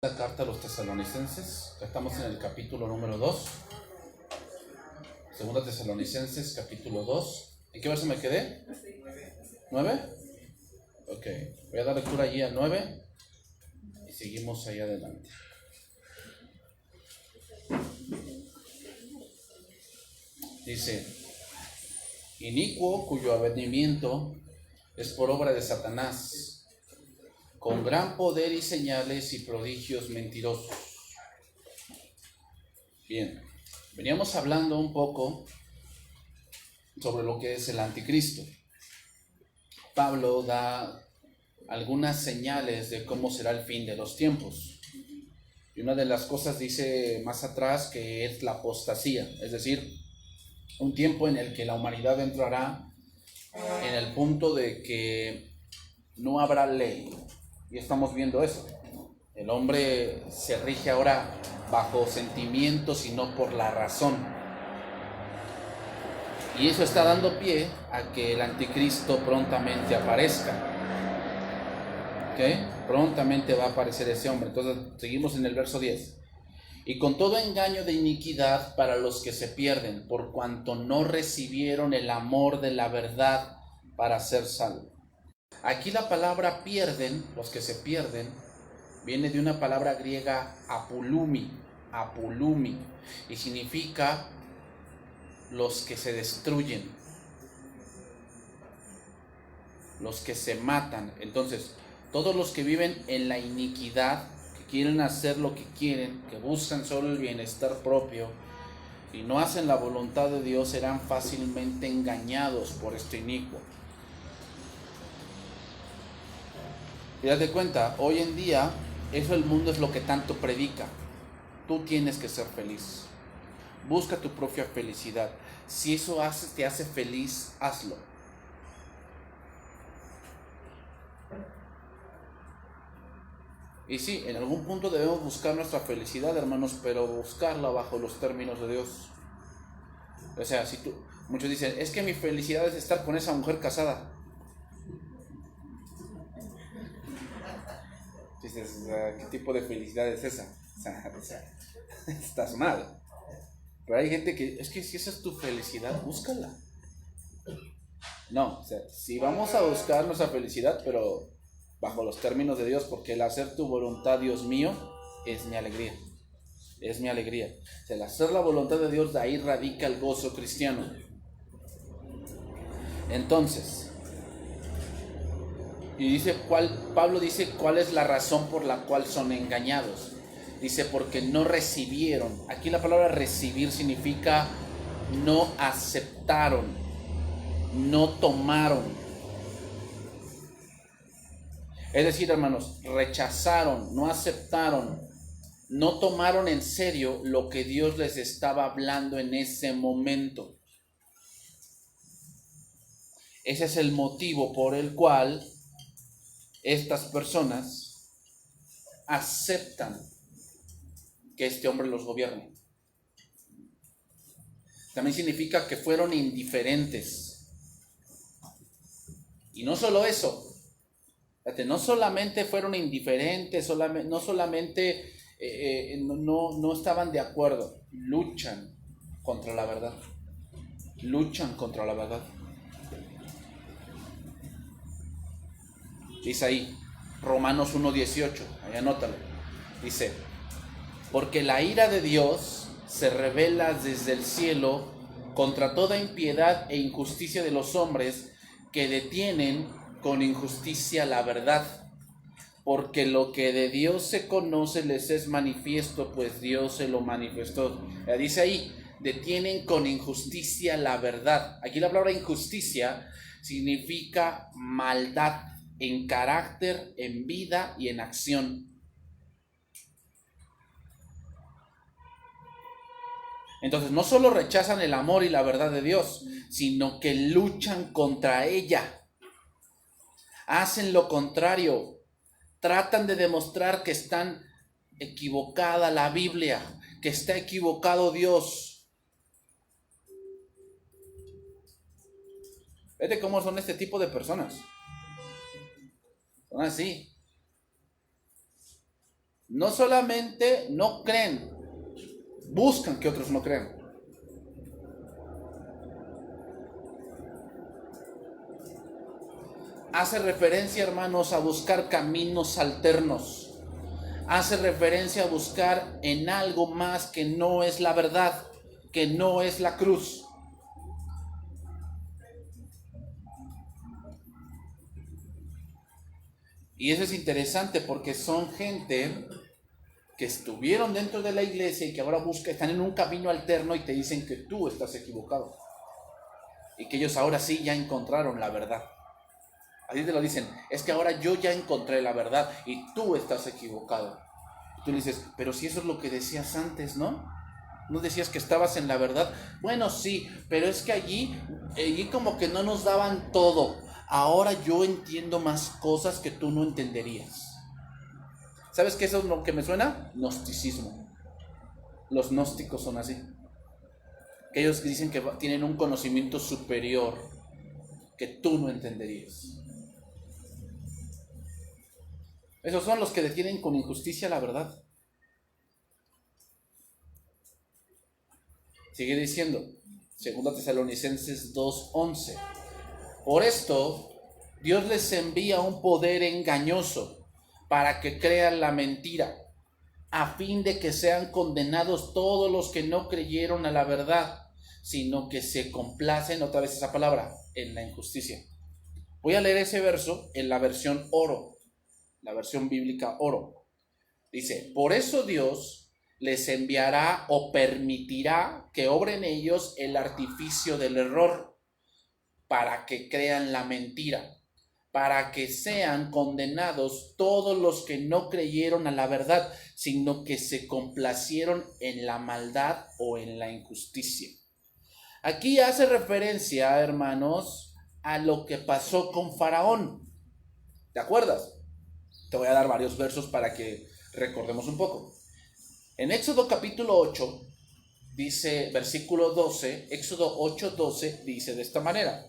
La carta a los Tesalonicenses, estamos en el capítulo número 2. Segunda Tesalonicenses, capítulo 2. ¿En qué verso me quedé? ¿9? Ok, voy a dar lectura allí al 9 y seguimos ahí adelante. Dice: inicuo cuyo avenimiento es por obra de Satanás, con gran poder y señales y prodigios mentirosos. Bien, veníamos hablando un poco sobre lo que es el anticristo. Pablo da algunas señales de cómo será el fin de los tiempos. Y una de las cosas dice más atrás que es la apostasía, es decir, un tiempo en el que la humanidad entrará en el punto de que no habrá ley. Y estamos viendo eso. El hombre se rige ahora bajo sentimientos y no por la razón. Y eso está dando pie a que el anticristo prontamente aparezca. ¿Ok? Prontamente va a aparecer ese hombre. Entonces seguimos en el verso 10. Y con todo engaño de iniquidad para los que se pierden, por cuanto no recibieron el amor de la verdad para ser salvos. Aquí la palabra pierden, los que se pierden, viene de una palabra griega apulumi, y significa los que se destruyen, los que se matan. Entonces, todos los que viven en la iniquidad, que quieren hacer lo que quieren, que buscan solo el bienestar propio y no hacen la voluntad de Dios, serán fácilmente engañados por este inicuo. Y date cuenta, hoy en día, eso el mundo es lo que tanto predica. Tú tienes que ser feliz. Busca tu propia felicidad. Si eso te hace feliz, hazlo. Y sí, en algún punto debemos buscar nuestra felicidad, hermanos, pero buscarla bajo los términos de Dios. O sea, muchos dicen, es que mi felicidad es estar con esa mujer casada. Dices, ¿qué tipo de felicidad es esa? O sea, estás mal. Pero hay gente que, es que si esa es tu felicidad, búscala. No, o sea, si vamos a buscar nuestra felicidad, pero bajo los términos de Dios, porque el hacer tu voluntad, Dios mío, es mi alegría. Es mi alegría. O sea, el hacer la voluntad de Dios, de ahí radica el gozo cristiano. Entonces, Pablo dice cuál es la razón por la cual son engañados. Dice, porque no recibieron. Aquí la palabra recibir significa no aceptaron, no tomaron. Es decir, hermanos, rechazaron, no aceptaron, no tomaron en serio lo que Dios les estaba hablando en ese momento. Ese es el motivo por el cual estas personas aceptan que este hombre los gobierne. También significa que fueron indiferentes. Y no solo eso, no solamente fueron indiferentes, no solamente no estaban de acuerdo, luchan contra la verdad. Luchan contra la verdad. Dice ahí, Romanos 1:18, ahí anótalo. Dice, porque la ira de Dios se revela desde el cielo contra toda impiedad e injusticia de los hombres que detienen con injusticia la verdad. Porque lo que de Dios se conoce les es manifiesto, pues Dios se lo manifestó. Dice ahí, detienen con injusticia la verdad. Aquí la palabra injusticia significa maldad en carácter, en vida y en acción. Entonces no solo rechazan el amor y la verdad de Dios, sino que luchan contra ella. Hacen lo contrario. Tratan de demostrar que están equivocada la Biblia, que está equivocado Dios. Vete cómo son este tipo de personas. Son así. no solamente no creen, buscan que otros no crean. Hace referencia, hermanos, a buscar caminos alternos. Hace referencia a buscar en algo más que no es la verdad, que no es la cruz. Y eso es interesante porque son gente que estuvieron dentro de la iglesia y que ahora están en un camino alterno y te dicen que tú estás equivocado. Y que ellos ahora sí ya encontraron la verdad. Así te lo dicen, es que ahora yo ya encontré la verdad y tú estás equivocado. Y tú le dices, pero si eso es lo que decías antes, ¿no? ¿No decías que estabas en la verdad? Bueno, sí, pero es que allí como que no nos daban todo. Ahora yo entiendo más cosas que tú no entenderías. ¿Sabes qué es lo que me suena? Gnosticismo. Los gnósticos son así. Que ellos dicen que tienen un conocimiento superior que tú no entenderías. Esos son los que detienen con injusticia la verdad. Sigue diciendo, 2 Tesalonicenses 2:11. Por esto, Dios les envía un poder engañoso para que crean la mentira, a fin de que sean condenados todos los que no creyeron a la verdad, sino que se complacen, otra vez esa palabra, en la injusticia. Voy a leer ese verso en la versión oro, la versión bíblica oro. Dice, por eso Dios les enviará o permitirá que obre en ellos el artificio del error, para que crean la mentira, para que sean condenados todos los que no creyeron a la verdad, sino que se complacieron en la maldad o en la injusticia. Aquí hace referencia, hermanos, a lo que pasó con Faraón. ¿Te acuerdas? Te voy a dar varios versos para que recordemos un poco. En Éxodo capítulo 8, dice, versículo 12, Éxodo 8:12, dice de esta manera.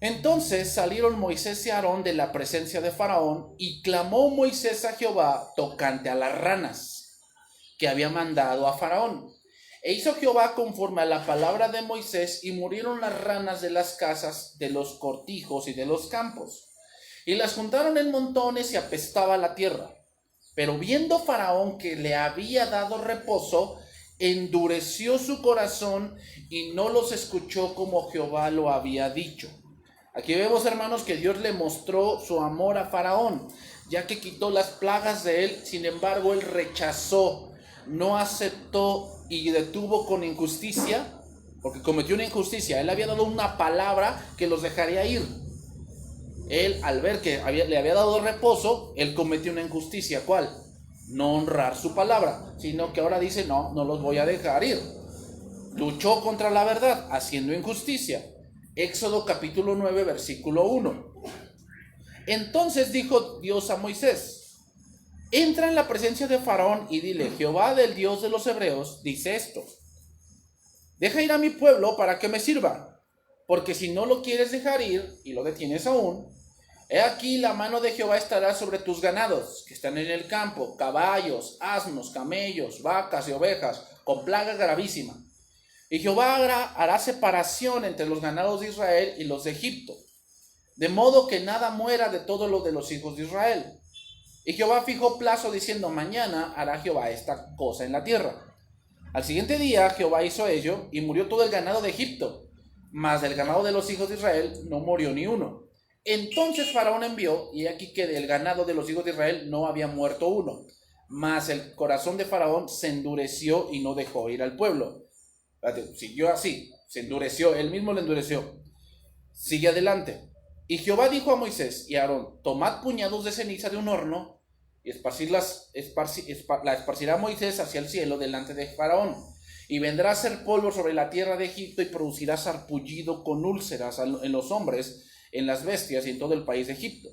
Entonces salieron Moisés y Aarón de la presencia de Faraón, y clamó Moisés a Jehová tocante a las ranas que había mandado a Faraón. E hizo Jehová conforme a la palabra de Moisés, y murieron las ranas de las casas, de los cortijos y de los campos. Y las juntaron en montones y apestaba la tierra. Pero viendo Faraón que le había dado reposo, endureció su corazón y no los escuchó como Jehová lo había dicho. Aquí vemos, hermanos, que Dios le mostró su amor a Faraón, ya que quitó las plagas de él. Sin embargo, él rechazó, no aceptó y detuvo con injusticia, porque cometió una injusticia. Él había dado una palabra que los dejaría ir. Él, al ver que le había dado reposo, él cometió una injusticia. ¿Cuál? No honrar su palabra, sino que ahora dice, no los voy a dejar ir. Luchó contra la verdad, haciendo injusticia. Éxodo capítulo 9, versículo 1. Entonces dijo Dios a Moisés, entra en la presencia de Faraón y dile, Jehová del Dios de los hebreos dice esto, deja ir a mi pueblo para que me sirva, porque si no lo quieres dejar ir y lo detienes aún, he aquí la mano de Jehová estará sobre tus ganados que están en el campo, caballos, asnos, camellos, vacas y ovejas, con plaga gravísima. Y Jehová hará separación entre los ganados de Israel y los de Egipto, de modo que nada muera de todo lo de los hijos de Israel. Y Jehová fijó plazo diciendo, mañana hará Jehová esta cosa en la tierra. Al siguiente día Jehová hizo ello y murió todo el ganado de Egipto, mas del ganado de los hijos de Israel no murió ni uno. Entonces Faraón envió, y aquí que del ganado de los hijos de Israel no había muerto uno, mas el corazón de Faraón se endureció y no dejó ir al pueblo. Siguió así, se endureció, él mismo le endureció. Sigue adelante. Y Jehová dijo a Moisés y a Aarón, tomad puñados de ceniza de un horno y la esparcirá Moisés hacia el cielo delante de Faraón. Y vendrá a ser polvo sobre la tierra de Egipto y producirá sarpullido con úlceras en los hombres, en las bestias y en todo el país de Egipto.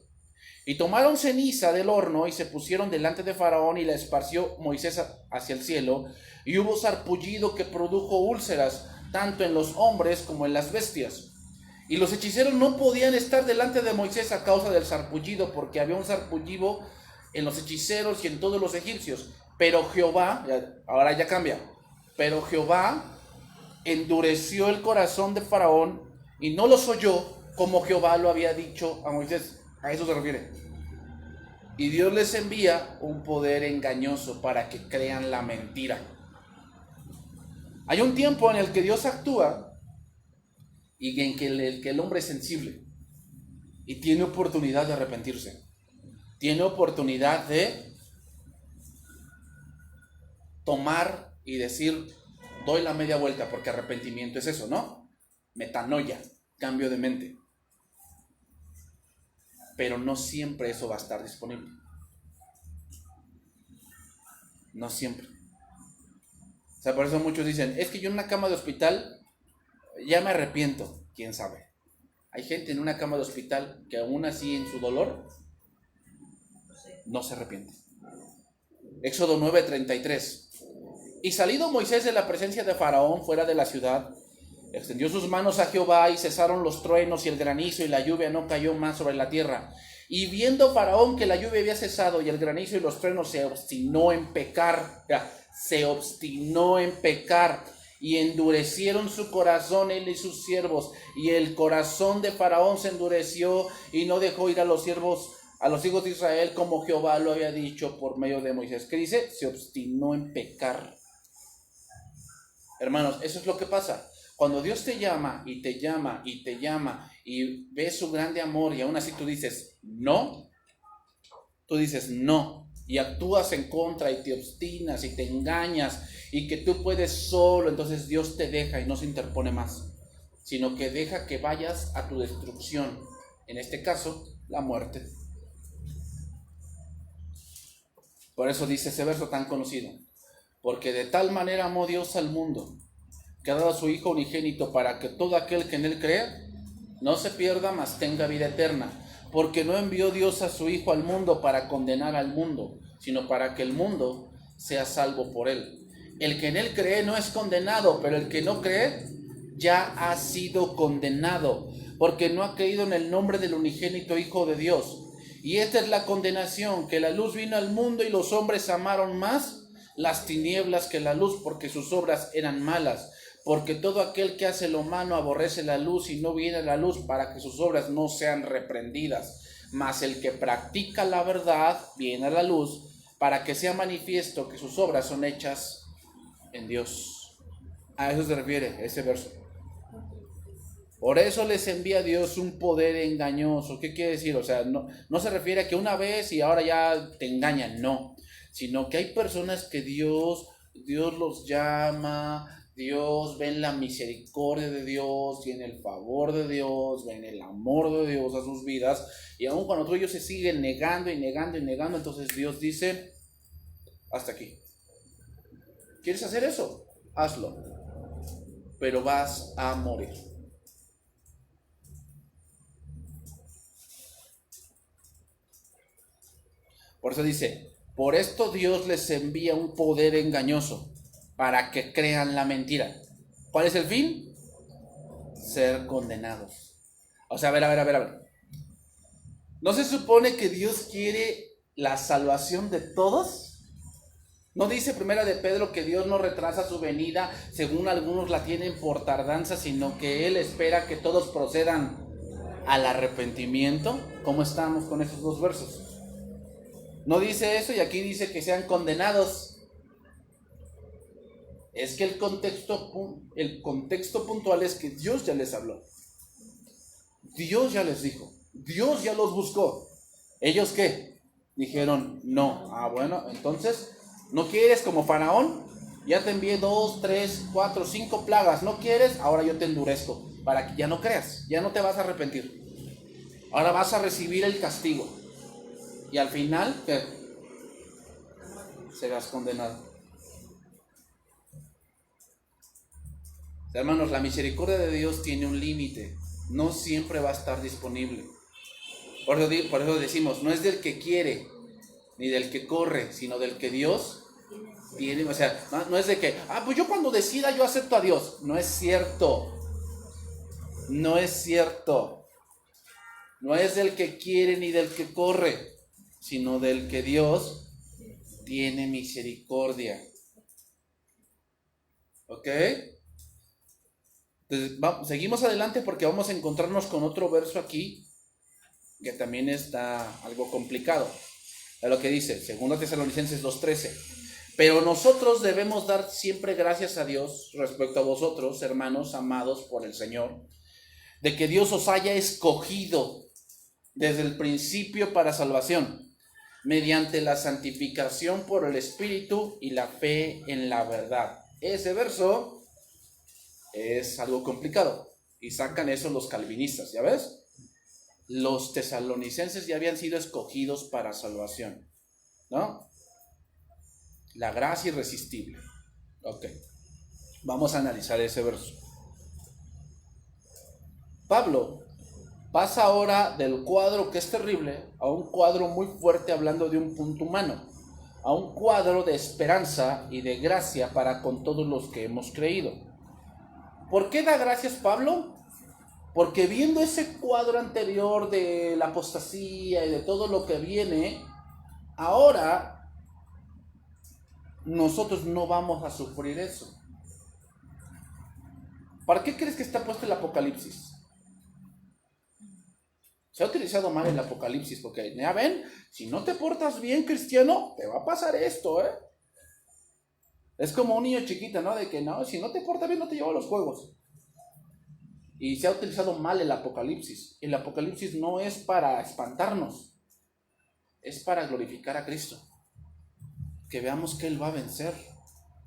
Y tomaron ceniza del horno y se pusieron delante de Faraón y la esparció Moisés hacia el cielo. Y hubo sarpullido que produjo úlceras, tanto en los hombres como en las bestias. Y los hechiceros no podían estar delante de Moisés a causa del sarpullido, porque había un sarpullido en los hechiceros y en todos los egipcios. Pero Jehová, ahora ya cambia, pero Jehová endureció el corazón de Faraón y no los oyó como Jehová lo había dicho a Moisés. A eso se refiere. Y Dios les envía un poder engañoso para que crean la mentira. Hay un tiempo en el que Dios actúa y en que el hombre es sensible y tiene oportunidad de arrepentirse. Tiene oportunidad de tomar y decir, doy la media vuelta, porque arrepentimiento es eso, ¿no? Metanoia, cambio de mente. Pero no siempre eso va a estar disponible. No siempre. O sea, por eso muchos dicen, es que yo en una cama de hospital ya me arrepiento. ¿Quién sabe? Hay gente en una cama de hospital que aún así en su dolor no se arrepiente. Éxodo 9:33. Y salido Moisés de la presencia de Faraón fuera de la ciudad, extendió sus manos a Jehová y cesaron los truenos y el granizo y la lluvia no cayó más sobre la tierra. Y viendo Faraón que la lluvia había cesado y el granizo y los truenos, se obstinó en pecar. Y endurecieron su corazón él y sus siervos. Y el corazón de Faraón se endureció y no dejó ir a los hijos de Israel como Jehová lo había dicho por medio de Moisés. ¿Qué dice? Se obstinó en pecar. Hermanos, eso es lo que pasa. Cuando Dios te llama y te llama y te llama y ves su grande amor y aún así tú dices no, y actúas en contra y te obstinas y te engañas y que tú puedes solo, entonces Dios te deja y no se interpone más, sino que deja que vayas a tu destrucción, en este caso, la muerte. Por eso dice ese verso tan conocido, porque de tal manera amó Dios al mundo, que ha dado a su Hijo unigénito para que todo aquel que en él crea no se pierda, mas tenga vida eterna. Porque no envió Dios a su Hijo al mundo para condenar al mundo, sino para que el mundo sea salvo por él. El que en él cree no es condenado, pero el que no cree ya ha sido condenado, porque no ha creído en el nombre del unigénito Hijo de Dios. Y esta es la condenación, que la luz vino al mundo y los hombres amaron más las tinieblas que la luz, porque sus obras eran malas. Porque todo aquel que hace lo malo aborrece la luz y no viene a la luz para que sus obras no sean reprendidas. Mas el que practica la verdad viene a la luz para que sea manifiesto que sus obras son hechas en Dios. A eso se refiere ese verso. Por eso les envía Dios un poder engañoso. ¿Qué quiere decir? O sea, no se refiere a que una vez y ahora ya te engañan, no. Sino que hay personas que Dios los llama. Dios, ven la misericordia de Dios, ven el favor de Dios, ven el amor de Dios a sus vidas, y aun cuando ellos se siguen negando, entonces Dios dice, hasta aquí. ¿Quieres hacer eso? Hazlo, pero vas a morir. Por eso dice, por esto Dios les envía un poder engañoso, para que crean la mentira. ¿Cuál es el fin? Ser condenados. O sea, a ver. ¿No se supone que Dios quiere la salvación de todos? ¿No dice Primera de Pedro que Dios no retrasa su venida, según algunos la tienen por tardanza, sino que Él espera que todos procedan al arrepentimiento? ¿Cómo estamos con esos dos versos? No dice eso y aquí dice que sean condenados. Es que el contexto puntual es que Dios ya les habló. Dios ya les dijo. Dios ya los buscó. ¿Ellos qué? Dijeron no. Bueno, entonces, ¿no quieres como Faraón? Ya te envié 2, 3, 4, 5 plagas. ¿No quieres? Ahora yo te endurezco para que ya no creas. Ya no te vas a arrepentir. Ahora vas a recibir el castigo. Y al final, ¿qué? Serás condenado. Hermanos, la misericordia de Dios tiene un límite. No siempre va a estar disponible. Por eso decimos, no es del que quiere, ni del que corre, sino del que Dios tiene. O sea, no es de que, pues yo cuando decida yo acepto a Dios. No es cierto. No es cierto. No es del que quiere ni del que corre. sino del que Dios tiene misericordia. ¿Ok? Entonces, seguimos adelante porque vamos a encontrarnos con otro verso aquí que también está algo complicado. Es lo que dice, 2 Tesalonicenses 2:13. Pero nosotros debemos dar siempre gracias a Dios respecto a vosotros, hermanos amados por el Señor, de que Dios os haya escogido desde el principio para salvación, mediante la santificación por el Espíritu y la fe en la verdad. Ese verso es algo complicado y sacan eso los calvinistas, ¿ya ves? Los tesalonicenses ya habían sido escogidos para salvación, ¿no? La gracia irresistible. Ok, vamos a analizar ese verso. Pablo pasa ahora del cuadro que es terrible a un cuadro muy fuerte hablando de un punto humano, a un cuadro de esperanza y de gracia para con todos los que hemos creído. ¿Por qué da gracias Pablo? Porque viendo ese cuadro anterior de la apostasía y de todo lo que viene, ahora nosotros no vamos a sufrir eso. ¿Para qué crees que está puesto el Apocalipsis? Se ha utilizado mal el Apocalipsis porque, ya ven, si no te portas bien, cristiano, te va a pasar esto, ¿eh? Es como un niño chiquito, ¿no? De que no, si no te portas bien, no te llevo a los juegos. Y se ha utilizado mal el Apocalipsis. El Apocalipsis no es para espantarnos, es para glorificar a Cristo. Que veamos que Él va a vencer.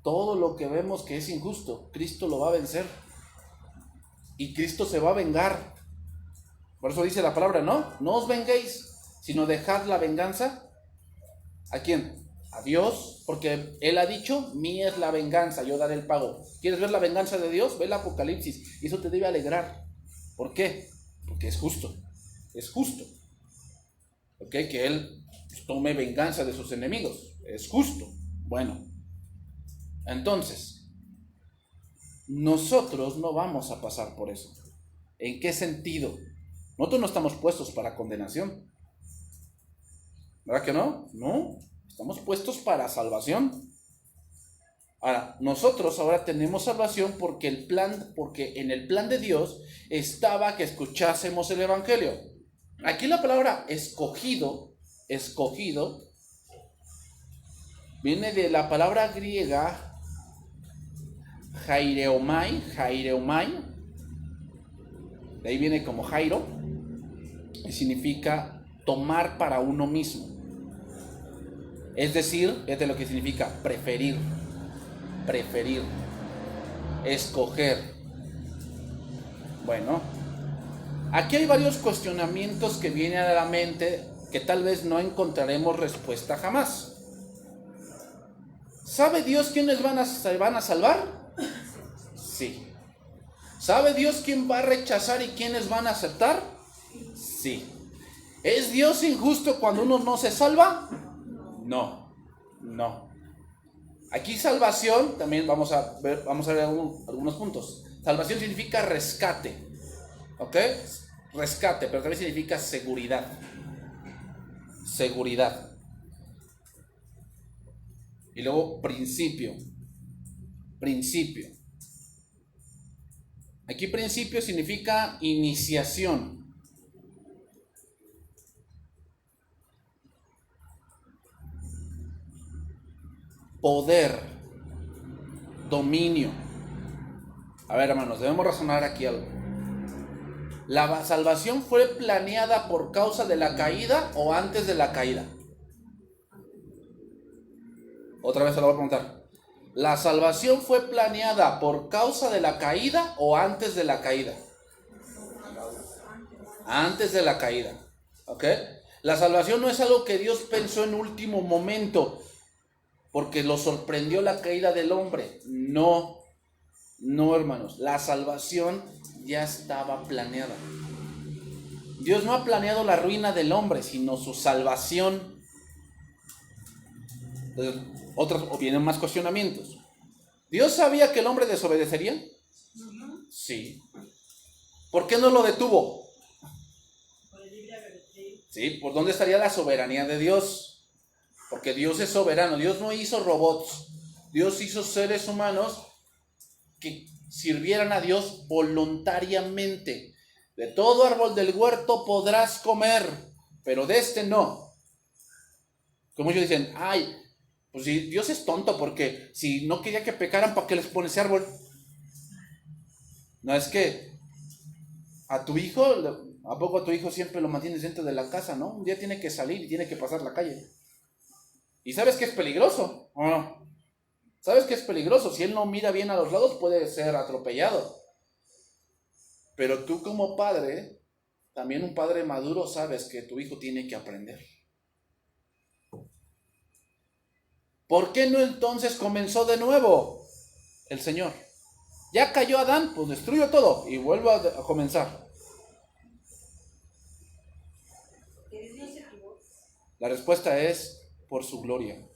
Todo lo que vemos que es injusto, Cristo lo va a vencer. Y Cristo se va a vengar. Por eso dice la palabra, ¿no? No os venguéis, sino dejad la venganza. ¿A quién? A Dios, porque Él ha dicho, mía es la venganza, yo daré el pago. ¿Quieres ver la venganza de Dios? Ve el Apocalipsis, y eso te debe alegrar. ¿Por qué? Porque es justo, es justo. ¿Ok? Que Él tome venganza de sus enemigos, es justo. Bueno, entonces, nosotros no vamos a pasar por eso. ¿En qué sentido? Nosotros no estamos puestos para condenación. ¿Verdad que no? No, estamos puestos para salvación. Ahora, nosotros ahora tenemos salvación porque en el plan de Dios estaba que escuchásemos el Evangelio. Aquí la palabra escogido, viene de la palabra griega jaireomai, de ahí viene como Jairo, y significa tomar para uno mismo. Es decir, fíjate lo que significa preferir, escoger. Bueno, aquí hay varios cuestionamientos que vienen a la mente que tal vez no encontraremos respuesta jamás. ¿Sabe Dios quiénes se van a salvar? Sí. ¿Sabe Dios quién va a rechazar y quiénes van a aceptar? Sí. ¿Es Dios injusto cuando uno no se salva? No. Aquí salvación, también vamos a ver algunos puntos. Salvación significa rescate, ¿ok? Rescate, pero también significa seguridad. Y luego principio. Aquí principio significa iniciación. Poder, dominio. A ver, hermanos, debemos razonar aquí algo. ¿La salvación fue planeada por causa de la caída o antes de la caída? Otra vez se lo voy a preguntar. ¿La salvación fue planeada por causa de la caída o antes de la caída? Antes de la caída. ¿Ok? La salvación no es algo que Dios pensó en último momento porque lo sorprendió la caída del hombre. No, hermanos. La salvación ya estaba planeada. Dios no ha planeado la ruina del hombre, sino su salvación. Entonces, vienen más cuestionamientos. ¿Dios sabía que el hombre desobedecería? Sí. ¿Por qué no lo detuvo? ¿Sí? ¿Por dónde estaría la soberanía de Dios? Porque Dios es soberano. Dios no hizo robots. Dios hizo seres humanos que sirvieran a Dios voluntariamente. De todo árbol del huerto podrás comer, pero de este no. Como ellos dicen, ay, pues si Dios es tonto, porque si no quería que pecaran, ¿para qué les pone ese árbol? No, es que a tu hijo, ¿a poco a tu hijo siempre lo mantienes dentro de la casa, no? Un día tiene que salir y tiene que pasar la calle. ¿Y sabes que es peligroso? ¿O no? ¿Sabes que es peligroso? Si él no mira bien a los lados, puede ser atropellado. Pero tú como padre, también un padre maduro, sabes que tu hijo tiene que aprender. ¿Por qué no entonces comenzó de nuevo el Señor? Ya cayó Adán, pues destruyó todo y vuelvo a comenzar. La respuesta es por su gloria.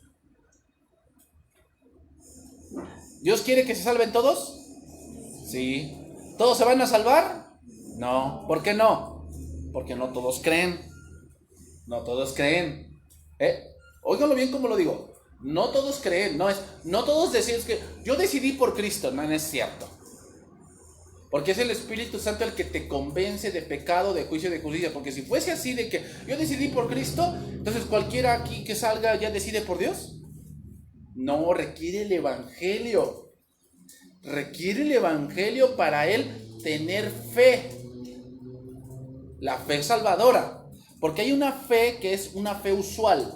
¿Dios quiere que se salven todos? Sí. ¿Todos se van a salvar? No. ¿Por qué no? Porque no todos creen. No todos creen. Óiganlo bien como lo digo. No todos creen. No todos deciden que yo decidí por Cristo. No, no es cierto. Porque es el Espíritu Santo el que te convence de pecado, de juicio, de justicia. Porque si fuese así de que yo decidí por Cristo, entonces cualquiera aquí que salga ya decide por Dios. No, requiere el Evangelio. Requiere el Evangelio para él tener fe. La fe salvadora. Porque hay una fe que es una fe usual.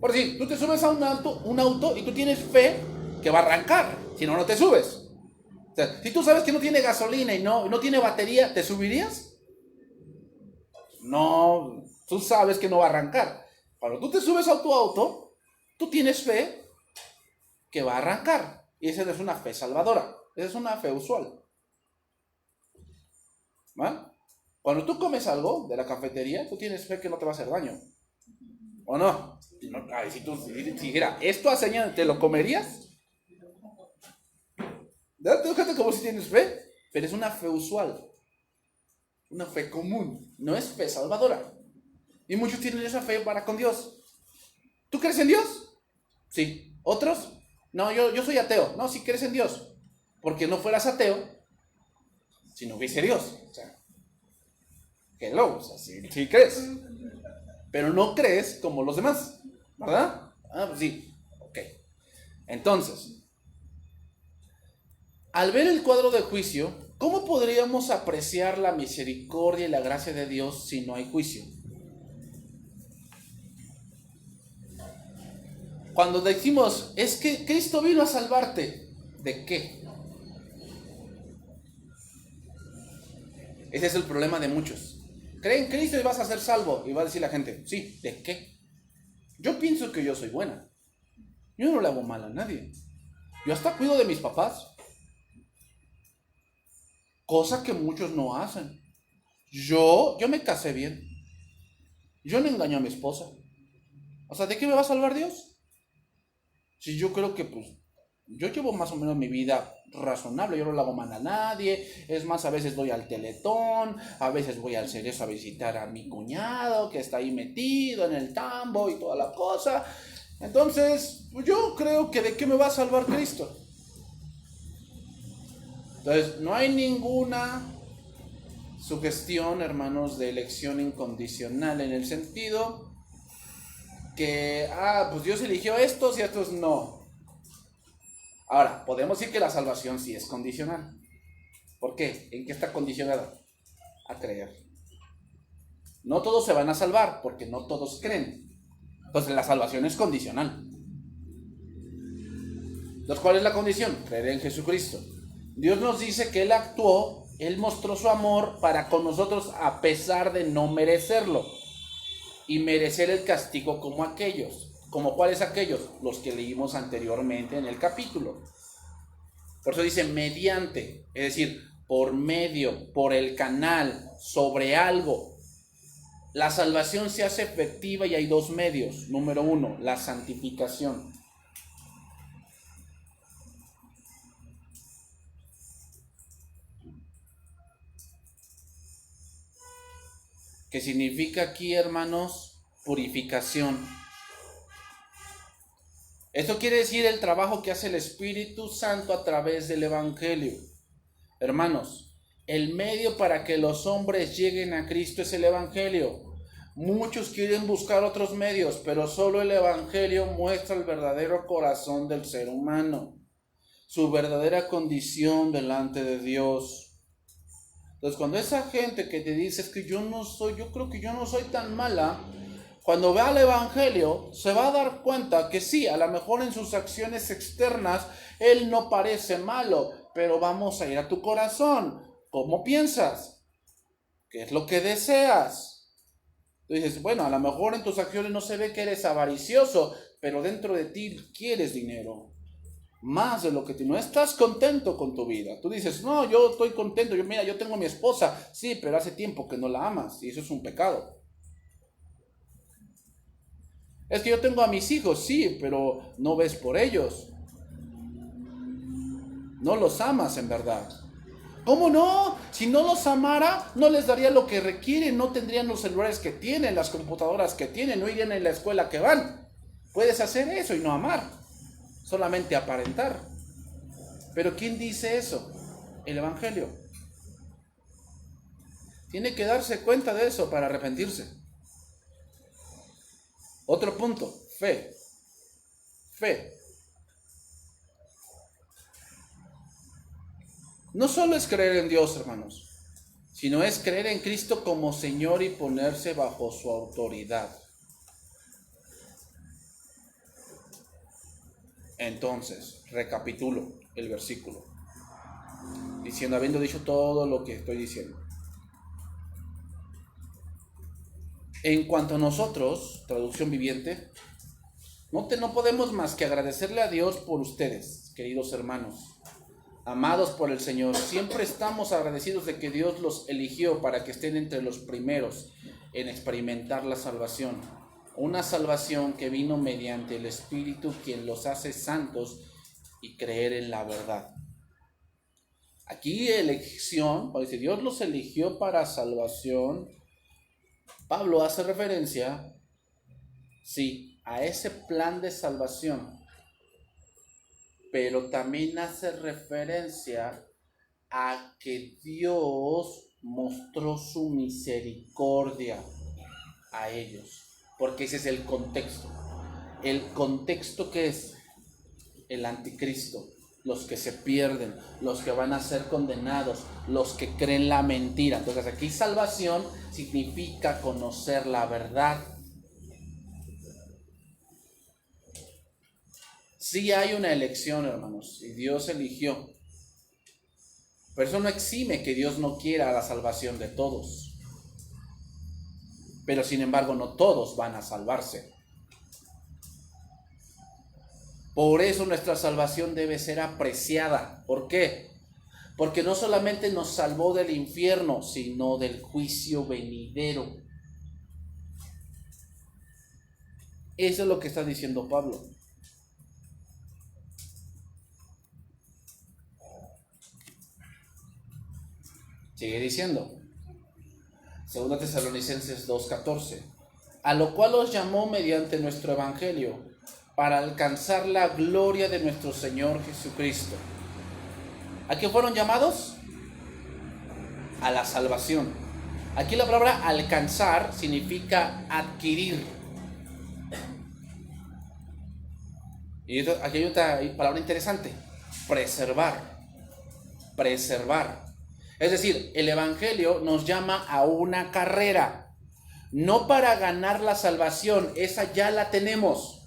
Por decir, tú te subes a un auto y tú tienes fe que va a arrancar. Si no, no te subes. O sea, si tú sabes que no tiene gasolina y no tiene batería, ¿te subirías? No, tú sabes que no va a arrancar. Cuando tú te subes a tu auto, tú tienes fe que va a arrancar. Y esa no es una fe salvadora. Esa es una fe usual. ¿Va? Cuando tú comes algo de la cafetería, tú tienes fe que no te va a hacer daño. ¿O no? Ay, si tú dijera, esto hace daño, ¿te lo comerías? Fíjate como si tienes fe, pero es una fe usual. Una fe común. No es fe salvadora. Y muchos tienen esa fe para con Dios. ¿Tú crees en Dios? Sí. ¿Otros? No, yo soy ateo. No, sí crees en Dios. Porque no fueras ateo si no hubiese Dios. O sea, hello, o sea, sí crees. Pero no crees como los demás, ¿verdad? Ah, pues sí. Ok. Entonces, al ver el cuadro de juicio, ¿cómo podríamos apreciar la misericordia y la gracia de Dios si no hay juicio? Cuando decimos, es que Cristo vino a salvarte, ¿de qué? Ese es el problema de muchos. Creen en Cristo y vas a ser salvo. Y va a decir la gente, sí, ¿de qué? Yo pienso que yo soy buena. Yo no le hago mal a nadie. Yo hasta cuido de mis papás. Cosa que muchos no hacen. Yo me casé bien. Yo no engaño a mi esposa. O sea, ¿de qué me va a salvar Dios? Si yo creo que pues yo llevo más o menos mi vida razonable, yo no le hago mal a nadie, es más, a veces voy al Teletón, a veces voy al Cerezo a visitar a mi cuñado que está ahí metido en el tambo y toda la cosa. Entonces, yo creo que ¿de qué me va a salvar Cristo? Entonces, no hay ninguna sugestión, hermanos, de elección incondicional en el sentido que, pues Dios eligió a estos y a estos no. Ahora, podemos decir que la salvación sí es condicional. ¿Por qué? ¿En qué está condicionada? A creer. No todos se van a salvar porque no todos creen. Entonces la salvación es condicional. Entonces, ¿cuál es la condición? Creer en Jesucristo. Dios nos dice que Él actuó, Él mostró su amor para con nosotros a pesar de no merecerlo. Y merecer el castigo como aquellos. ¿Como cuáles aquellos? Los que leímos anteriormente en el capítulo. Por eso dice mediante, es decir, por medio, por el canal, sobre algo. La salvación se hace efectiva y hay dos medios. Número uno, la santificación. que significa aquí, hermanos, purificación. Esto quiere decir el trabajo que hace el Espíritu Santo a través del Evangelio. Hermanos, el medio para que los hombres lleguen a Cristo es el Evangelio. Muchos quieren buscar otros medios, pero solo el Evangelio muestra el verdadero corazón del ser humano, su verdadera condición delante de Dios. Entonces, cuando esa gente que te dice es que yo creo que yo no soy tan mala, cuando vea el Evangelio se va a dar cuenta que sí, a lo mejor en sus acciones externas él no parece malo, pero vamos a ir a tu corazón. ¿Cómo piensas? ¿Qué es lo que deseas? Tú dices, bueno, a lo mejor en tus acciones no se ve que eres avaricioso, pero dentro de ti quieres dinero. Más de lo que no estás contento con tu vida. Tú dices, no, yo estoy contento, yo tengo a mi esposa, sí, pero hace tiempo que no la amas y eso es un pecado. Es que yo tengo a mis hijos, sí, pero no ves por ellos. No los amas en verdad. ¿Cómo no? Si no los amara, no les daría lo que requieren, no tendrían los celulares que tienen, las computadoras que tienen, no irían en la escuela que van. Puedes hacer eso y no amar, solamente aparentar. Pero ¿quién dice eso? El Evangelio. Tiene que darse cuenta de eso para arrepentirse. Otro punto, fe. Fe. No solo es creer en Dios, hermanos, sino es creer en Cristo como Señor y ponerse bajo su autoridad. Entonces, recapitulo el versículo, diciendo, habiendo dicho todo lo que estoy diciendo. En cuanto a nosotros, traducción viviente, no podemos más que agradecerle a Dios por ustedes, queridos hermanos, amados por el Señor. Siempre estamos agradecidos de que Dios los eligió para que estén entre los primeros en experimentar la salvación. Una salvación que vino mediante el Espíritu, quien los hace santos y creer en la verdad. Aquí elección, dice Dios los eligió para salvación. Pablo hace referencia, sí, a ese plan de salvación, pero también hace referencia a que Dios mostró su misericordia a ellos, porque ese es el contexto. El contexto que es el anticristo, los que se pierden, los que van a ser condenados, los que creen la mentira. Entonces aquí salvación significa conocer la verdad. Sí hay una elección, hermanos, y Dios eligió. Pero eso no exime que Dios no quiera la salvación de todos. Pero sin embargo, no todos van a salvarse. Por eso nuestra salvación debe ser apreciada. ¿Por qué? Porque no solamente nos salvó del infierno, sino del juicio venidero. Eso es lo que está diciendo Pablo. Sigue diciendo, 2 Tesalonicenses 2:14, a lo cual os llamó mediante nuestro evangelio, para alcanzar la gloria de nuestro Señor Jesucristo. ¿A qué fueron llamados? A la salvación. Aquí la palabra alcanzar significa adquirir. Y aquí hay otra palabra interesante, preservar. Preservar. Es decir, el Evangelio nos llama a una carrera, no para ganar la salvación, esa ya la tenemos.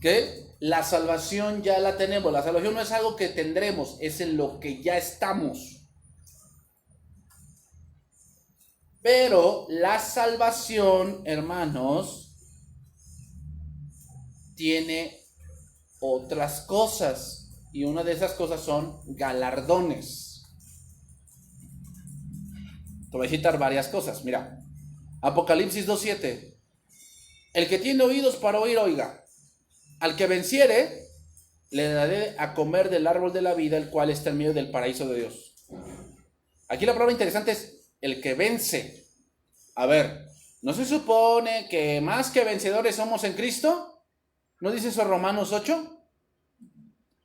¿Qué? La salvación ya la tenemos. La salvación no es algo que tendremos, es en lo que ya estamos. Pero la salvación, hermanos, tiene otras cosas. Y una de esas cosas son galardones. Te voy a citar varias cosas. Mira, Apocalipsis 2:7. El que tiene oídos para oír, oiga. Al que venciere, le daré a comer del árbol de la vida, el cual está en medio del paraíso de Dios. Aquí la palabra interesante es el que vence. A ver, ¿no se supone que más que vencedores somos en Cristo? ¿No dice eso Romanos 8?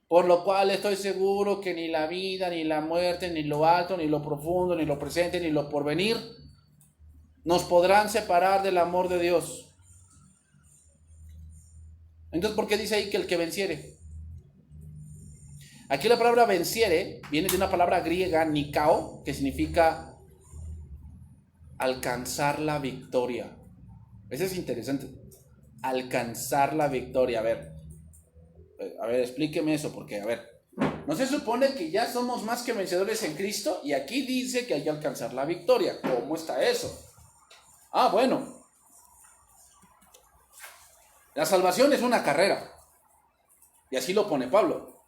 Por lo cual estoy seguro que ni la vida, ni la muerte, ni lo alto, ni lo profundo, ni lo presente, ni lo porvenir nos podrán separar del amor de Dios. Entonces, ¿por qué dice ahí que el que venciere? Aquí la palabra venciere viene de una palabra griega, nikao, que significa alcanzar la victoria. Eso es interesante. Alcanzar la victoria. A ver, explíqueme eso, porque, a ver, ¿no se supone que ya somos más que vencedores en Cristo? Y aquí dice que hay que alcanzar la victoria. ¿Cómo está eso? Ah, bueno. La salvación es una carrera. Y así lo pone Pablo.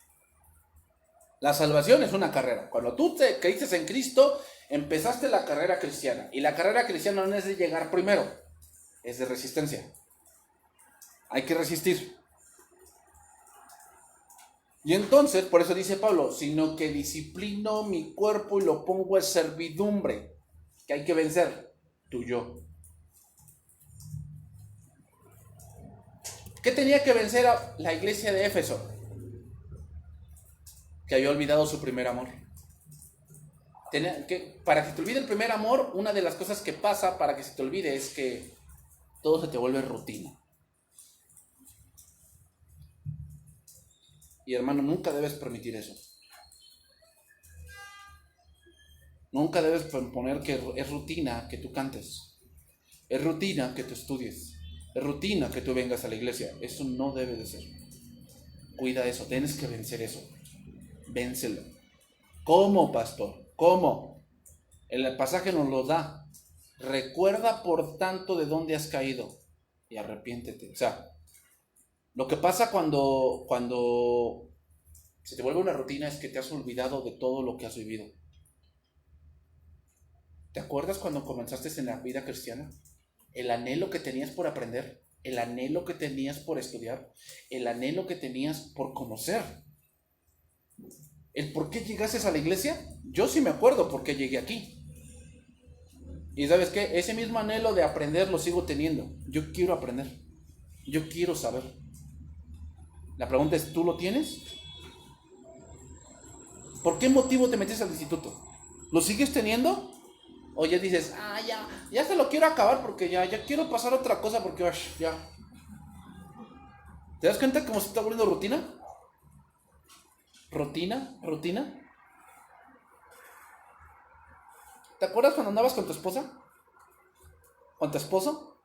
La salvación es una carrera. Cuando tú te creíste en Cristo, empezaste la carrera cristiana. Y la carrera cristiana no es de llegar primero, es de resistencia. Hay que resistir. Y entonces, por eso dice Pablo, sino que disciplino mi cuerpo y lo pongo en servidumbre. Que hay que vencer, tu yo. ¿Qué tenía que vencer a la iglesia de Éfeso? Que había olvidado su primer amor. Para que se te olvide el primer amor, una de las cosas que pasa para que se te olvide es que todo se te vuelve rutina. Y hermano, nunca debes permitir eso. Nunca debes poner que es rutina que tú cantes. Es rutina que tú estudies. Es rutina que tú vengas a la iglesia. Eso no debe de ser. Cuida eso, tienes que vencer eso. Vénselo. ¿Cómo, pastor? ¿Cómo? El pasaje nos lo da. Recuerda, por tanto, de dónde has caído y arrepiéntete. O sea, lo que pasa cuando se te vuelve una rutina es que te has olvidado de todo lo que has vivido. ¿Te acuerdas cuando comenzaste en la vida cristiana? El anhelo que tenías por aprender, el anhelo que tenías por estudiar, el anhelo que tenías por conocer. ¿El por qué llegaste a la iglesia? Yo sí me acuerdo por qué llegué aquí. Y ¿sabes qué? Ese mismo anhelo de aprender lo sigo teniendo. Yo quiero aprender. Yo quiero saber. La pregunta es, ¿tú lo tienes? ¿Por qué motivo te metes al instituto? ¿Lo sigues teniendo? O ya dices, ya se lo quiero acabar porque ya quiero pasar a otra cosa porque ya. ¿Te das cuenta cómo se está volviendo rutina? ¿Rutina? ¿Te acuerdas cuando andabas con tu esposa? ¿Con tu esposo?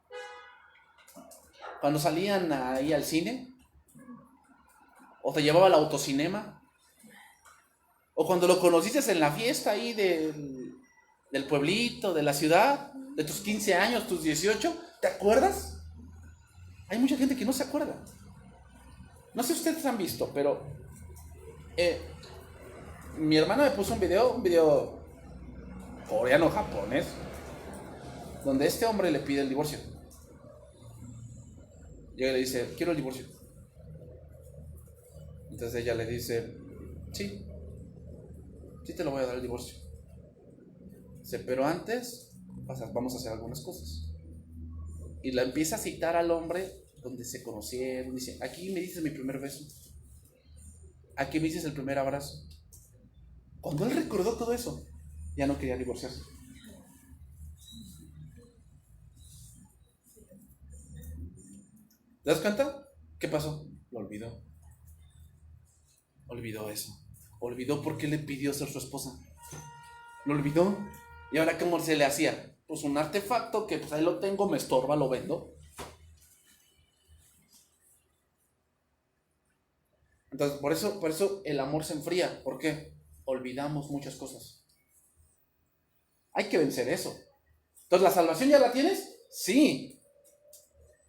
Cuando salían ahí al cine. ¿O te llevaba al autocinema? ¿O cuando lo conociste en la fiesta ahí del pueblito, de la ciudad, de tus 15 años, tus 18? ¿Te acuerdas? Hay mucha gente que no se acuerda. No sé si ustedes han visto, pero mi hermana me puso un video coreano-japonés, donde este hombre le pide el divorcio. Y ella le dice, quiero el divorcio. Entonces ella le dice, sí te lo voy a dar el divorcio. Dice, pero antes vamos a hacer algunas cosas. Y la empieza a citar al hombre donde se conocieron. Dice, aquí me dices mi primer beso, aquí me dices el primer abrazo. Cuando él recordó todo eso, ya no quería divorciarse. ¿Te das cuenta? ¿Qué pasó? Lo olvidó. Olvidó eso. Olvidó por qué le pidió ser su esposa. Lo olvidó. ¿Y ahora cómo se le hacía? Pues un artefacto que pues ahí lo tengo, me estorba, lo vendo. Entonces, por eso el amor se enfría. ¿Por qué? Olvidamos muchas cosas. Hay que vencer eso. Entonces, ¿la salvación ya la tienes? Sí.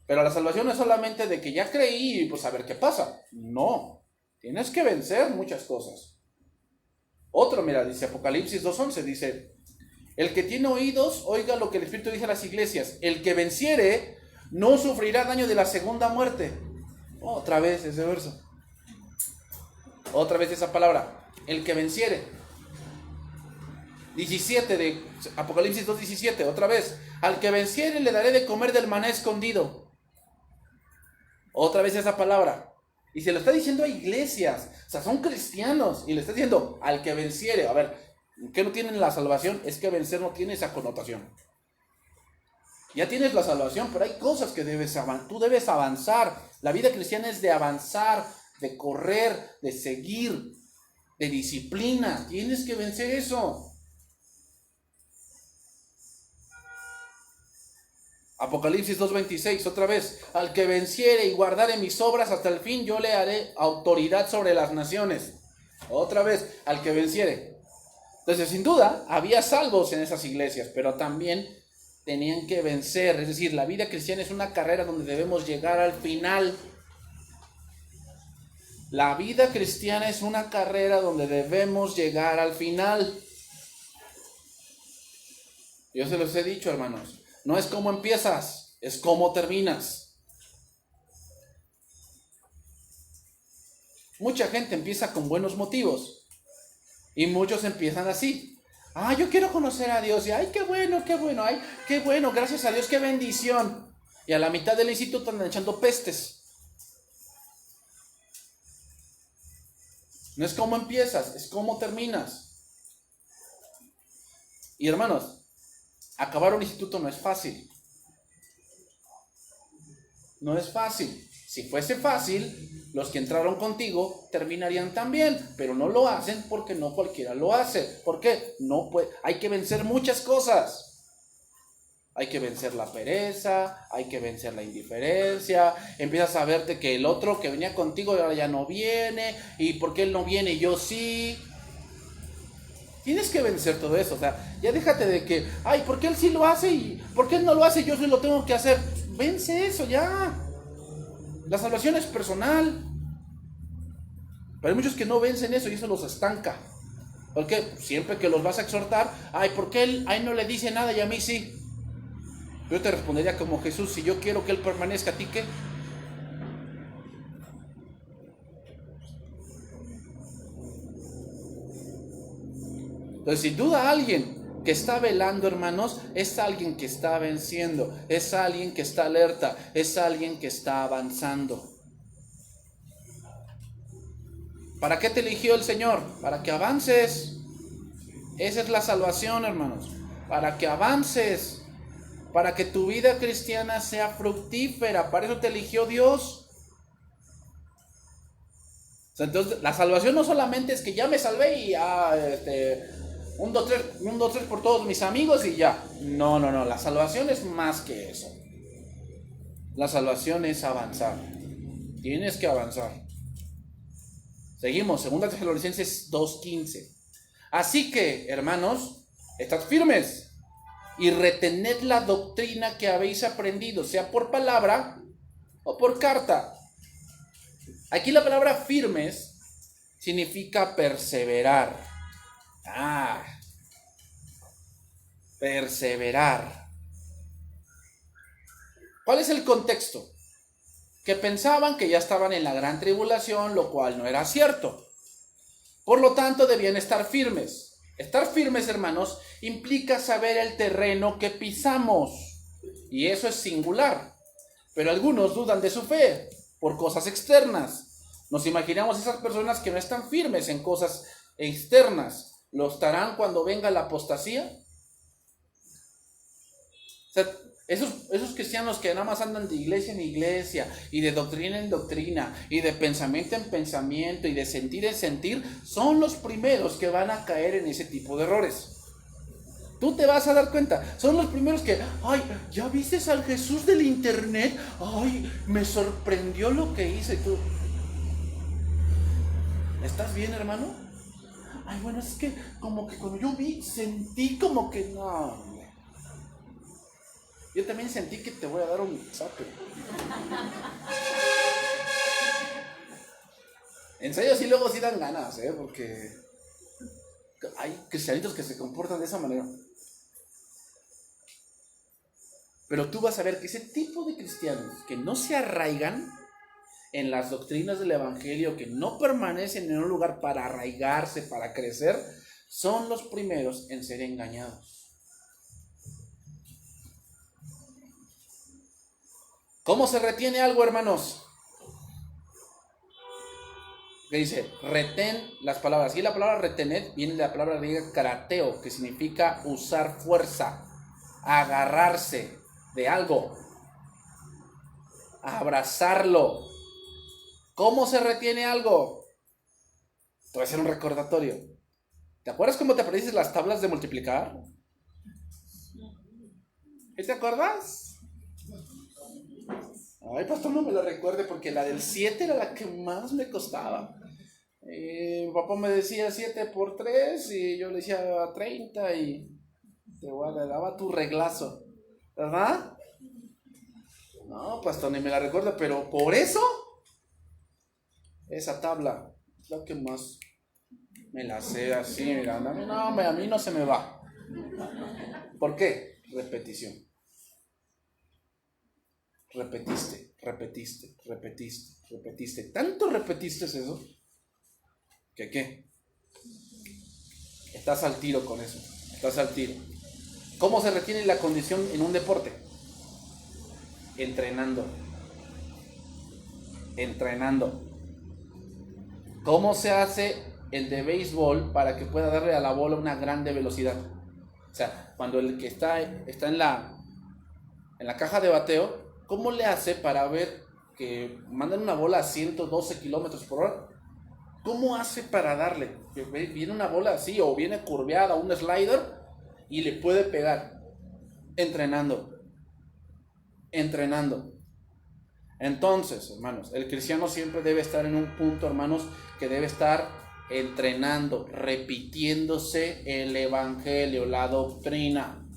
Pero la salvación no es solamente de que ya creí y pues a ver qué pasa. No. Tienes que vencer muchas cosas. Otro, mira, dice Apocalipsis 2:11, dice, el que tiene oídos, oiga lo que el Espíritu dice a las iglesias. El que venciere no sufrirá daño de la segunda muerte. Otra vez ese verso. Otra vez esa palabra. El que venciere. 17 de Apocalipsis 2:17, otra vez. Al que venciere le daré de comer del maná escondido. Otra vez esa palabra. Y se lo está diciendo a iglesias. O sea, son cristianos. Y le está diciendo al que venciere. A ver, ¿qué no tienen la salvación? Es que vencer no tiene esa connotación. Ya tienes la salvación, pero hay cosas que tú debes avanzar. La vida cristiana es de avanzar, de correr, de seguir, de disciplina. Tienes que vencer eso. Apocalipsis 2:26, otra vez. Al que venciere y guardare mis obras hasta el fin, yo le haré autoridad sobre las naciones. Otra vez, al que venciere. Entonces, sin duda, había salvos en esas iglesias, pero también tenían que vencer. Es decir, la vida cristiana es una carrera donde debemos llegar al final. La vida cristiana es una carrera donde debemos llegar al final. Yo se los he dicho, hermanos. No es cómo empiezas, es cómo terminas. Mucha gente empieza con buenos motivos. Y muchos empiezan así. Yo quiero conocer a Dios. Y qué bueno, ay, qué bueno, gracias a Dios, qué bendición. Y a la mitad del instituto andan echando pestes. No es cómo empiezas, es cómo terminas. Y hermanos, acabar un instituto no es fácil. No es fácil. Si fuese fácil, los que entraron contigo terminarían también, pero no lo hacen porque no cualquiera lo hace. ¿Por qué? No puede. Hay que vencer muchas cosas. Hay que vencer la pereza, hay que vencer la indiferencia. Empiezas a verte que el otro que venía contigo ahora ya no viene, y porque él no viene, yo sí. Tienes que vencer todo eso. O sea, ya déjate de que, ¿por qué él sí lo hace y por qué él no lo hace y yo sí lo tengo que hacer? Vence eso ya. La salvación es personal. Pero hay muchos que no vencen eso y eso los estanca. Porque siempre que los vas a exhortar, ¿por qué él no le dice nada y a mí sí? Yo te respondería como Jesús: si yo quiero que él permanezca, ¿a ti qué? Entonces, sin duda, alguien que está velando, hermanos, es alguien que está venciendo, es alguien que está alerta, es alguien que está avanzando. ¿Para qué te eligió el Señor? Para que avances. Esa es la salvación, hermanos. Para que avances. Para que tu vida cristiana sea fructífera. Para eso te eligió Dios. O sea, entonces, la salvación no solamente es que ya me salvé y 1, 2, 3 por todos mis amigos y ya. No. La salvación es más que eso. La salvación es avanzar. Tienes que avanzar. Seguimos, 2 Tesalonicenses 2:15. Así que, hermanos, estad firmes y retened la doctrina que habéis aprendido, sea por palabra o por carta. Aquí la palabra firmes significa perseverar. Perseverar. ¿Cuál es el contexto? Que pensaban que ya estaban en la gran tribulación, lo cual no era cierto. Por lo tanto, debían estar firmes. Estar firmes, hermanos, implica saber el terreno que pisamos. Y eso es singular. Pero algunos dudan de su fe por cosas externas. Nos imaginamos esas personas que no están firmes en cosas externas. ¿Lo estarán cuando venga la apostasía? O sea, esos cristianos que nada más andan de iglesia en iglesia y de doctrina en doctrina y de pensamiento en pensamiento y de sentir en sentir, son los primeros que van a caer en ese tipo de errores. Tú te vas a dar cuenta, son los primeros que, ¿ya viste al Jesús del internet? Me sorprendió lo que hice. Y tú, ¿estás bien, hermano? Bueno, es que como que cuando yo vi, sentí como que no. Yo también sentí que te voy a dar un zape. En serio, sí, luego sí dan ganas, porque hay cristianitos que se comportan de esa manera. Pero tú vas a ver que ese tipo de cristianos que no se arraigan en las doctrinas del evangelio, que no permanecen en un lugar para arraigarse, para crecer, son los primeros en ser engañados. ¿Cómo se retiene algo, hermanos? Que dice, retén las palabras. Y la palabra retener viene de la palabra griega karateo, que significa usar fuerza, agarrarse de algo, abrazarlo. ¿Cómo se retiene algo? Te voy a hacer un recordatorio. ¿Te acuerdas cómo te aprendiste las tablas de multiplicar? ¿Te acuerdas? Ay, pastor, no me lo recuerde porque la del 7 era la que más me costaba. Mi papá me decía 7 por 3 y yo le decía 30 y le daba tu reglazo, ¿verdad? No, pastor, ni me la recuerdo, pero por eso esa tabla es la que más me la sé así, mira, a mí no se me va. ¿Por qué? Repetición. Repetiste. Tanto repetiste eso que ¿qué? Estás al tiro con eso. Estás al tiro. ¿Cómo se retiene la condición en un deporte? Entrenando. ¿Cómo se hace el de béisbol para que pueda darle a la bola una grande velocidad? O sea, cuando el que está en la caja de bateo, ¿cómo le hace para ver que mandan una bola a 112 kilómetros por hora? ¿Cómo hace para darle? Viene una bola así o viene curveada, un slider y le puede pegar. Entrenando. Entonces, hermanos, el cristiano siempre debe estar en un punto, hermanos, que debe estar entrenando, repitiéndose el evangelio, la doctrina.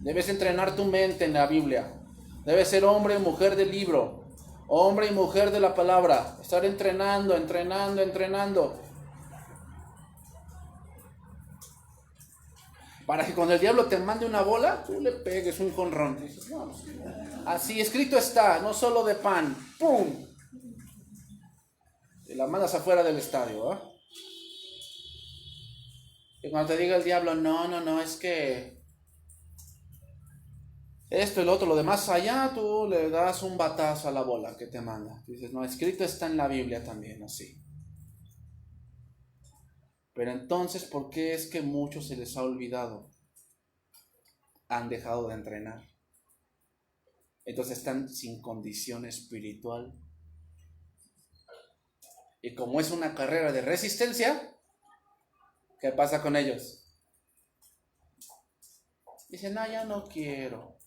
Debes entrenar tu mente en la Biblia. Debes ser hombre y mujer del libro, hombre y mujer de la palabra. Estar entrenando. Para que cuando el diablo te mande una bola, tú le pegues un jonrón. Dices, no, así escrito está, no solo de pan. ¡Pum! Y la mandas afuera del estadio, ¿eh? Y cuando te diga el diablo, no, es que esto y lo otro, lo demás allá, tú le das un batazo a la bola que te manda. Dices, no, escrito está en la Biblia también, así. Pero entonces, ¿por qué es que muchos se les ha olvidado? Han dejado de entrenar. Entonces están sin condición espiritual. Y como es una carrera de resistencia, ¿qué pasa con ellos? Dicen, no, ya no quiero.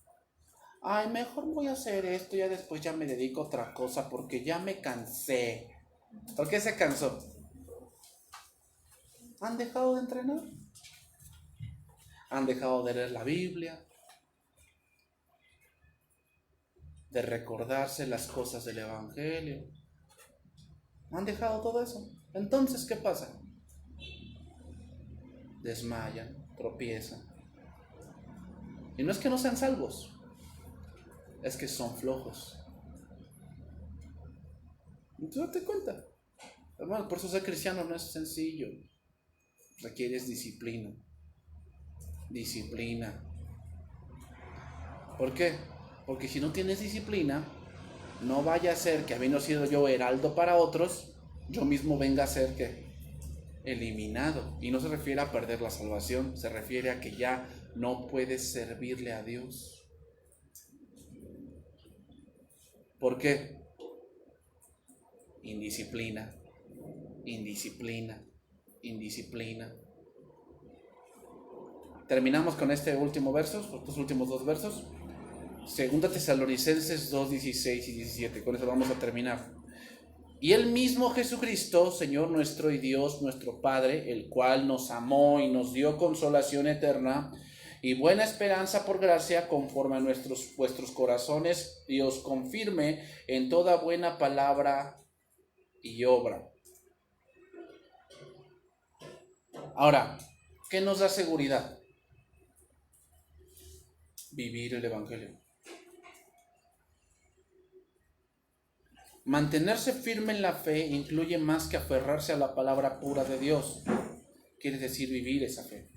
Ay, mejor voy a hacer esto, ya después ya me dedico a otra cosa porque ya me cansé. ¿Por qué se cansó? Han dejado de entrenar. Han dejado de leer la Biblia, de recordarse las cosas del Evangelio. Han dejado todo eso. Entonces, ¿qué pasa? Desmayan, tropiezan. Y no es que no sean salvos, es que son flojos. Entonces date cuenta. Hermano, por eso ser cristiano no es sencillo. Requieres disciplina. ¿Por qué? Porque si no tienes disciplina, no vaya a ser que habiendo sido yo heraldo para otros, yo mismo venga a ser que eliminado. Y no se refiere a perder la salvación, se refiere a que ya no puedes servirle a Dios. ¿Por qué? Indisciplina. Terminamos con este último verso, estos últimos dos versos. Segunda Tesalonicenses 2, 16 y 17. Con eso vamos a terminar. Y el mismo Jesucristo, Señor nuestro y Dios nuestro Padre, el cual nos amó y nos dio consolación eterna y buena esperanza por gracia, conforme a vuestros corazones, y os confirme en toda buena palabra y obra. Ahora, ¿qué nos da seguridad? Vivir el Evangelio. Mantenerse firme en la fe incluye más que aferrarse a la palabra pura de Dios. quiere decir vivir esa fe.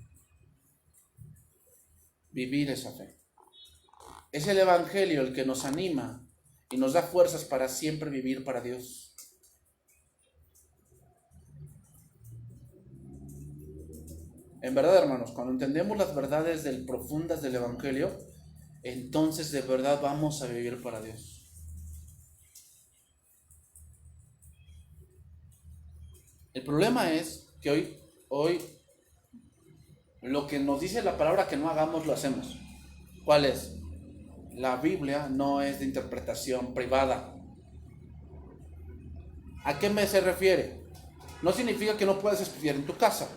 Vivir esa fe. Es el Evangelio el que nos anima y nos da fuerzas para siempre vivir para Dios. En verdad, hermanos, cuando entendemos las verdades profundas del Evangelio, entonces de verdad vamos a vivir para Dios. El problema es que hoy lo que nos dice la palabra que no hagamos, lo hacemos. ¿Cuál es? La Biblia no es de interpretación privada. ¿A qué se refiere? No significa que no puedas estudiar en tu casa.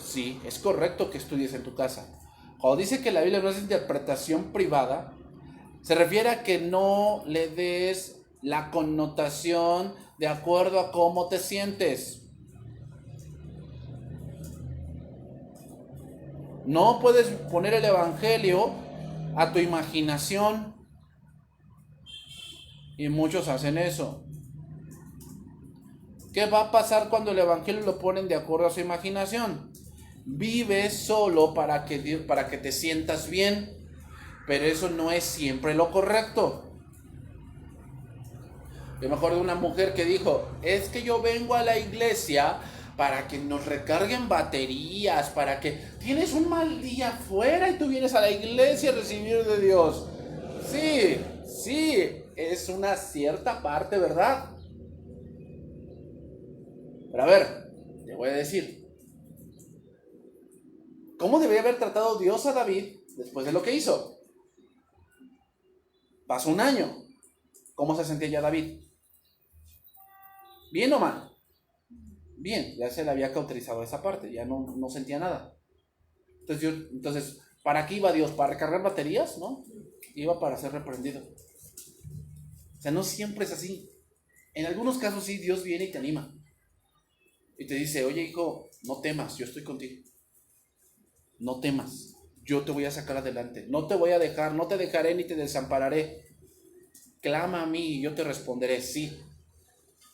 Sí, es correcto que estudies en tu casa. Cuando dice que la Biblia no es de interpretación privada, se refiere a que no le des la connotación de acuerdo a cómo te sientes. No puedes poner el Evangelio a tu imaginación. Y muchos hacen eso. ¿Qué va a pasar cuando el Evangelio lo ponen de acuerdo a su imaginación? Vives solo para que te sientas bien, pero eso no es siempre lo correcto. Yo me acuerdo de una mujer que dijo, es que yo vengo a la iglesia para que nos recarguen baterías, para que tienes un mal día afuera y tú vienes a la iglesia a recibir de Dios. Sí, es una cierta parte, ¿verdad? Pero a ver, te voy a decir, ¿cómo debería haber tratado Dios a David después de lo que hizo? Pasó un año. ¿Cómo se sentía ya David? ¿Bien o mal? Bien, ya se le había cauterizado esa parte, ya no sentía nada. Entonces, ¿para qué iba Dios? ¿Para recargar baterías? ¿No? Iba para ser reprendido. O sea, no siempre es así. En algunos casos sí, Dios viene y te anima. Y te dice, oye hijo, no temas, yo estoy contigo. No temas, yo te voy a sacar adelante. No te voy a dejar, no te dejaré ni te desampararé. Clama a mí y yo te responderé, sí.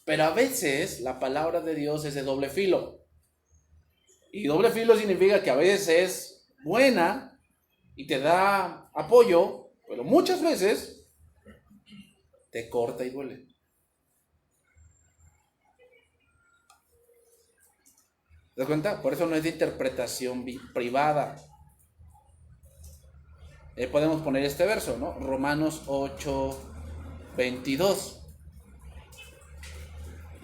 Pero a veces la palabra de Dios es de doble filo. Y doble filo significa que a veces es buena y te da apoyo, pero muchas veces te corta y duele. ¿Te das cuenta? Por eso no es de interpretación privada. Podemos poner este verso, ¿no? Romanos 8:22.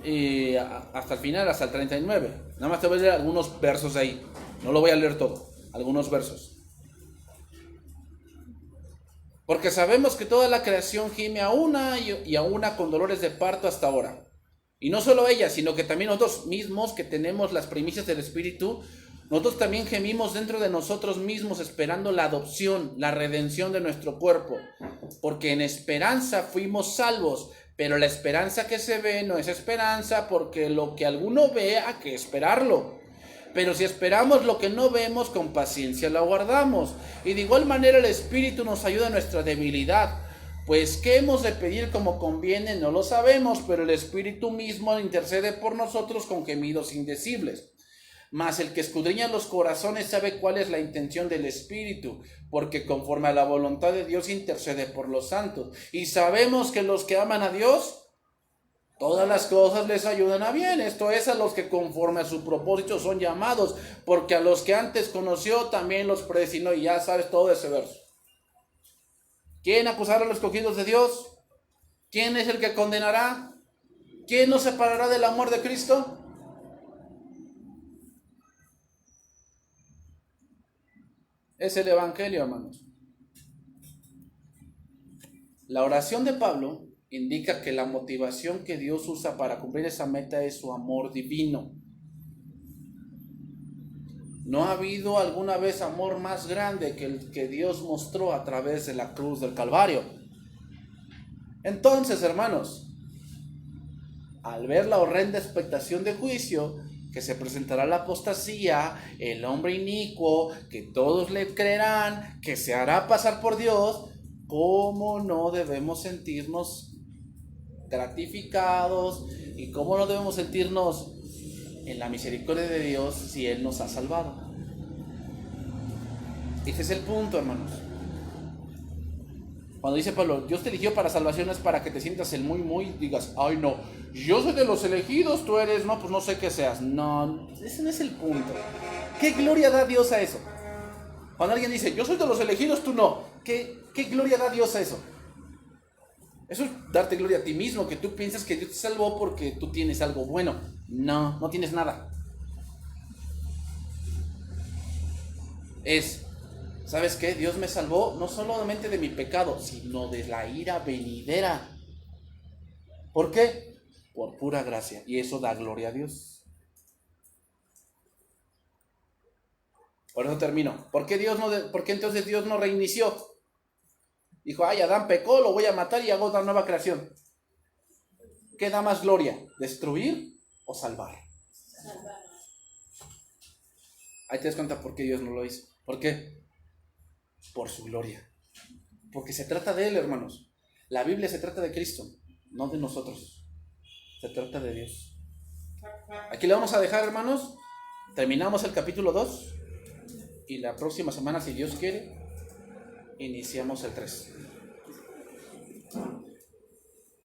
Y hasta el final, hasta el 39. Nada más te voy a leer algunos versos ahí. No lo voy a leer todo. Algunos versos. Porque sabemos que toda la creación gime a una y a una con dolores de parto hasta ahora. Y no solo ella, sino que también nosotros mismos que tenemos las primicias del Espíritu, nosotros también gemimos dentro de nosotros mismos esperando la adopción, la redención de nuestro cuerpo. Porque en esperanza fuimos salvos. Pero la esperanza que se ve no es esperanza, porque lo que alguno ve hay que esperarlo. Pero si esperamos lo que no vemos, con paciencia lo aguardamos. Y de igual manera el Espíritu nos ayuda en nuestra debilidad. Pues qué hemos de pedir como conviene no lo sabemos, pero el Espíritu mismo intercede por nosotros con gemidos indecibles. Mas el que escudriña los corazones sabe cuál es la intención del Espíritu, porque conforme a la voluntad de Dios intercede por los santos. Y sabemos que los que aman a Dios, todas las cosas les ayudan a bien. Esto es, a los que conforme a su propósito son llamados, porque a los que antes conoció también los predestinó. Y ya sabes todo ese verso. ¿Quién acusará a los escogidos de Dios? ¿Quién es el que condenará? ¿Quién nos separará del amor de Cristo? Es el Evangelio, hermanos. La oración de Pablo indica que la motivación que Dios usa para cumplir esa meta es su amor divino. No ha habido alguna vez amor más grande que el que Dios mostró a través de la cruz del Calvario. Entonces, hermanos, al ver la horrenda expectación de juicio, que se presentará la apostasía, el hombre inicuo, que todos le creerán, que se hará pasar por Dios, ¿cómo no debemos sentirnos gratificados? ¿Y cómo no debemos sentirnos en la misericordia de Dios si Él nos ha salvado. Ese es el punto, hermanos. Cuando dice Pablo, Dios te eligió para salvación, no es para que te sientas el muy, digas, ay no, yo soy de los elegidos, tú eres, no, pues no sé qué seas. No, ese no es el punto. ¿Qué gloria da Dios a eso? Cuando alguien dice, yo soy de los elegidos, tú no. ¿Qué gloria da Dios a eso? Eso es darte gloria a ti mismo, que tú piensas que Dios te salvó porque tú tienes algo bueno. No, no tienes nada. ¿Sabes qué? Dios me salvó no solamente de mi pecado, sino de la ira venidera. ¿Por qué? Por pura gracia. Y eso da gloria a Dios. Por eso termino. ¿Por qué entonces Dios no reinició? Dijo, ay, Adán pecó, lo voy a matar y hago otra nueva creación. ¿Qué da más gloria? ¿Destruir o salvar? Salvar. Ahí te das cuenta por qué Dios no lo hizo. ¿Por qué? Por su gloria. Porque se trata de Él, hermanos. La Biblia se trata de Cristo, no de nosotros. Se trata de Dios. Aquí le vamos a dejar, hermanos. Terminamos el capítulo 2. Y la próxima semana, si Dios quiere, iniciamos el 3.